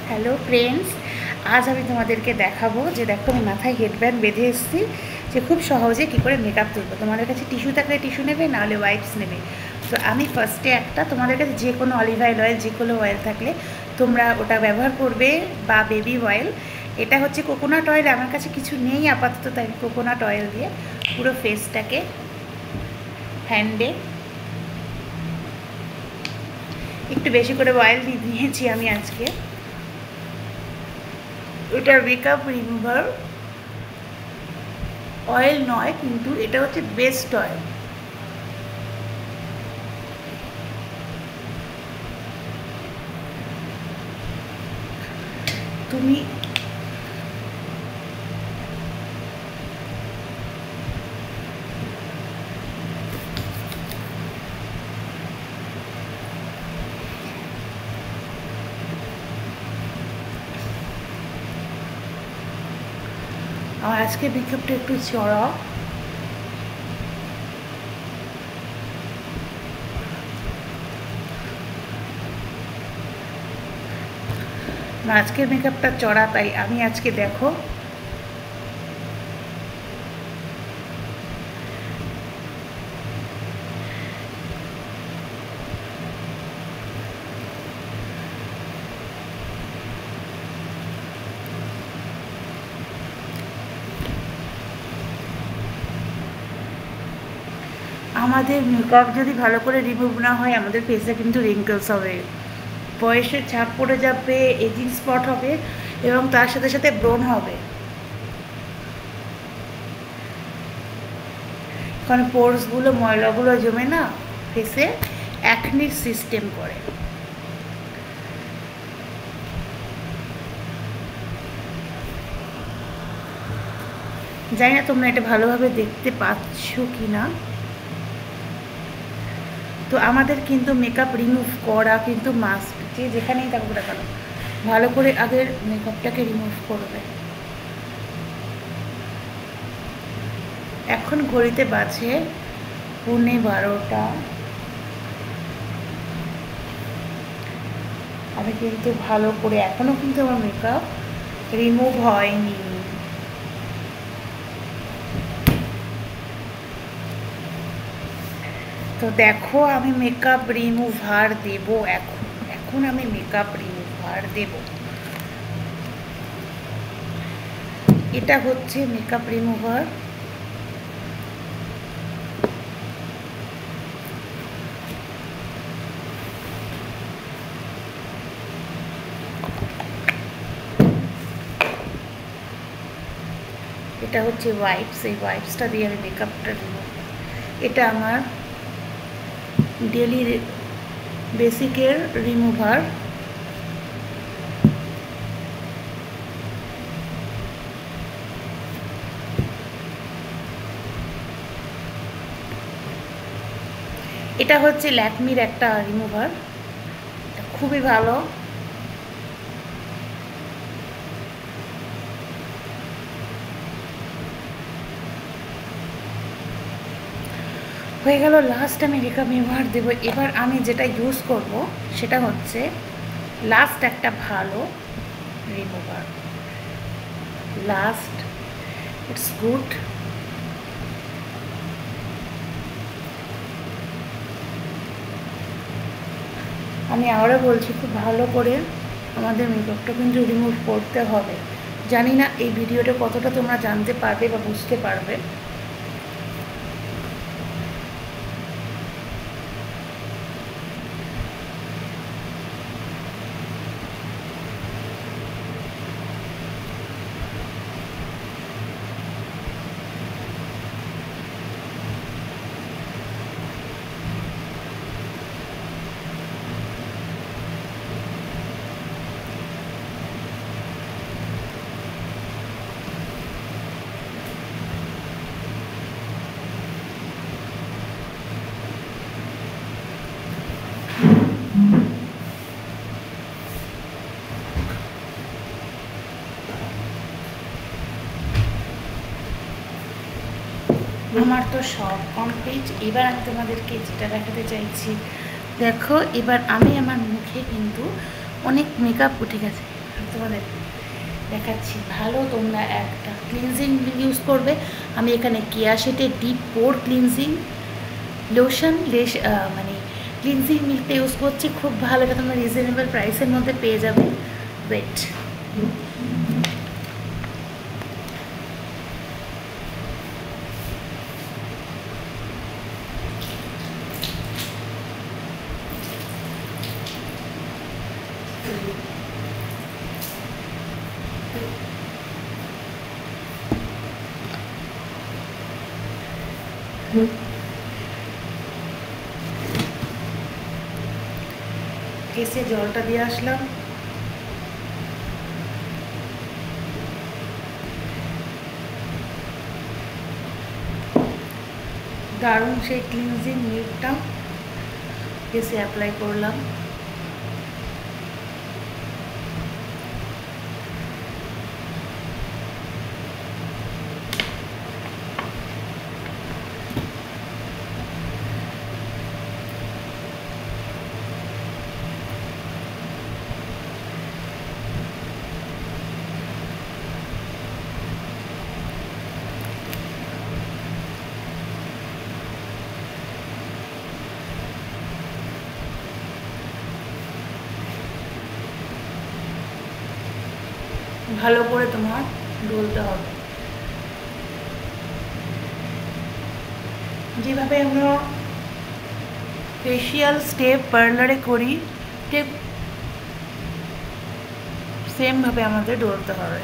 Hello friends, আজ আমি তোমাদেরকে দেখাবো যে দেখো আমি মাথায় হেডব্যান্ড বেঁধে এসেছি যে খুব সহজে কী করে মেকআপ তুলবো। তোমাদের কাছে টিস্যু থাকলে টিস্যু নেবে, নাহলে ওয়াইপস নেবে। তো আমি ফার্স্টে তোমাদের কাছে যে কোনো অলিভ অয়েল যে কোনো অয়েল থাকলে তোমরা ওটা ব্যবহার করবে, বা বেবি অয়েল। এটা হচ্ছে কোকোনাট অয়েল, আমার কাছে কিছু নেই আপাতত, তাই আমি কোকোনাট অয়েল দিয়ে পুরো ফেসটাকে হ্যান্ডে একটু বেশি করে অয়েল নিয়েছি আমি আজকে। এটা মেকআপ রিমুভার অয়েল নয়, কিন্তু এটা হচ্ছে বেস্ট অয়েল। তুমি আমার আজকে মেকআপটা একটু চড়া, আজকের মেকআপটা চড়া, তাই আমি আজকে দেখো আমাদের মেকআপ যদি ভালো করে রিমুভ না হয় আমাদের ফেসে কিন্তু রিঙ্কলস হবে, বয়সের ছাপ পড়ে যাবে, এজিং স্পট হবে, এবং তার সাথে সাথে ব্রণ হবে। কারণ পোর্সগুলো, ময়লাগুলো জমে না ফেসে অ্যাকনির সিস্টেম করে। জানি না তোমরা এটা ভালোভাবে দেখতে পাচ্ছ কি না। তো আমাদের কিন্তু মেকআপ রিমুভ করা কিন্তু মাস্ট, যে যেখানেই থাকুক না কেন ভালো করে আগের মেকআপটাকে রিমুভ করবে। এখন ঘড়িতে বাজে 11:30। আমি কিন্তু ভালো করে, এখনও কিন্তু আমার মেকআপ রিমুভ হয়নি। তো দেখো আমি মেকআপ রিমুভার দেব, এখন আমি মেকআপ রিমুভার দেব। এটা হচ্ছে মেকআপ রিমুভার। এটা হচ্ছে ওয়াইপস, এই ওয়াইপসটা দিয়ে আমি মেকআপটা রিমুভ। এটা আমার ডেলি বেসিকের রিমুভার। এটা হচ্ছে ল্যাকমির একটা রিমুভার, এটা খুবই ভালো। হয়ে গেল, লাস্ট আমি মেকআপ রিমুভার দেবো। এবার আমি যেটা ইউজ করব সেটা হচ্ছে লাস্ট একটা ভালো রিমুভার, লাস্ট ইটস গুড। আমি আবারও বলছি, খুব ভালো করে আমাদের মেকআপটা কিন্তু রিমুভ করতে হবে। জানি না এই ভিডিওটা কতটা তোমরা জানতে পারবে বা বুঝতে পারবে। আমার তো সব কমপ্লিট। এবার আমি তোমাদেরকে যেটা দেখাতে চাইছি, দেখো এবার আমি আমার মুখে কিন্তু অনেক মেকআপ উঠে গেছে। তোমাদের দেখাচ্ছি। ভালো, তোমরা একটা ক্লিনজিং ইউজ করবে। আমি এখানে কেয়াশেটের ডিপ পোর ক্লিনজিং লোশন মানে ক্লিনজিং মিল্কটা ইউজ করছি, খুব ভালো। এটা তোমরা রিজনেবল প্রাইসের মধ্যে পেয়ে যাবে। ওয়েট, কেসে জলটা দিয়ে আসলাম। দারুণ সেই ক্লিনজিং মিল্কটা কেসে অ্যাপ্লাই করলাম। ভালো করে তোমার ডলতে হবে। যেভাবে আমরা ফেশিয়াল স্টেপ পার্লারে করি ঠিক সেমভাবে আমাদের ডলতে হবে।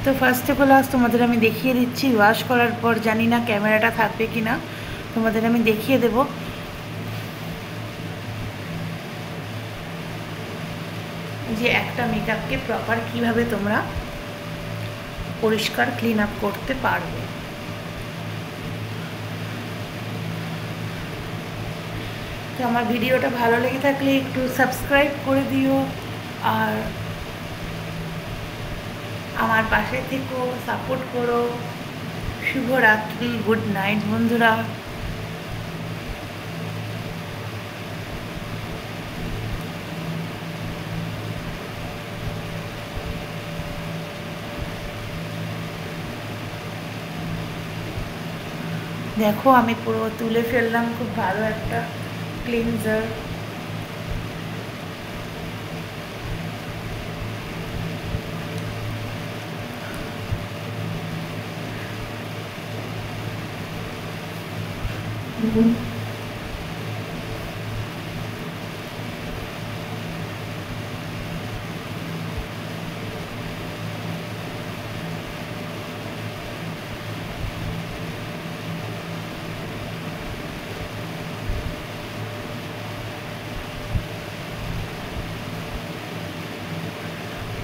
তো ফার্স্ট অফ অল তোমাদের আমি দেখিয়ে দিচ্ছি ওয়াশ করার পর। জানি না ক্যামেরাটা থাকবে কি না, তোমাদের আমি দেখিয়ে দেব। যে একটা মেকআপকে প্রপার কিভাবে তোমরা পরিষ্কার ক্লিন আপ করতে পারবে। তো আমার ভিডিওটা ভালো লেগে থাকলে একটু সাবস্ক্রাইব করে দিও, আর আমার পাশে থেকো, সাপোর্ট করো। শুভরাত্রি, গুড নাইট বন্ধুরা। দেখো আমি পুরো তুলে ফেললাম, খুব ভালো একটা ক্লিনজার।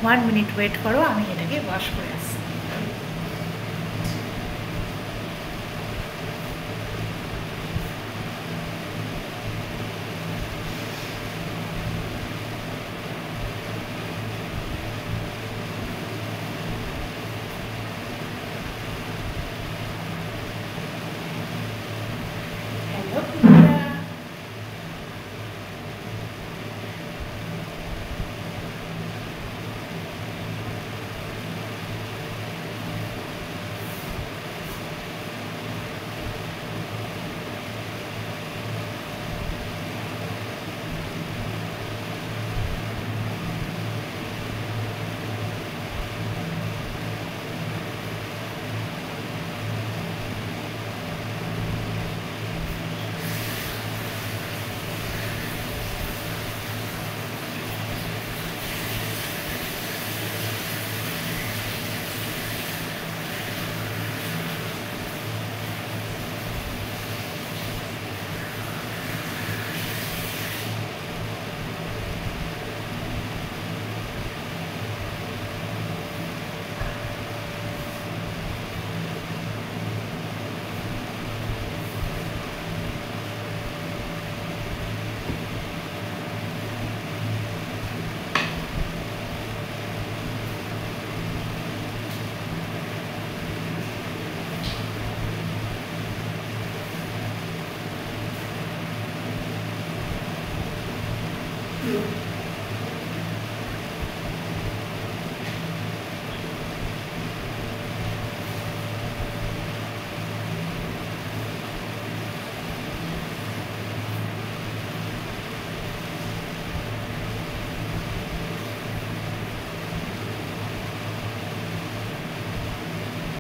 ওয়ান মিনিট ওয়েট করো, আমি এটাকে ওয়াশ করে আসছি।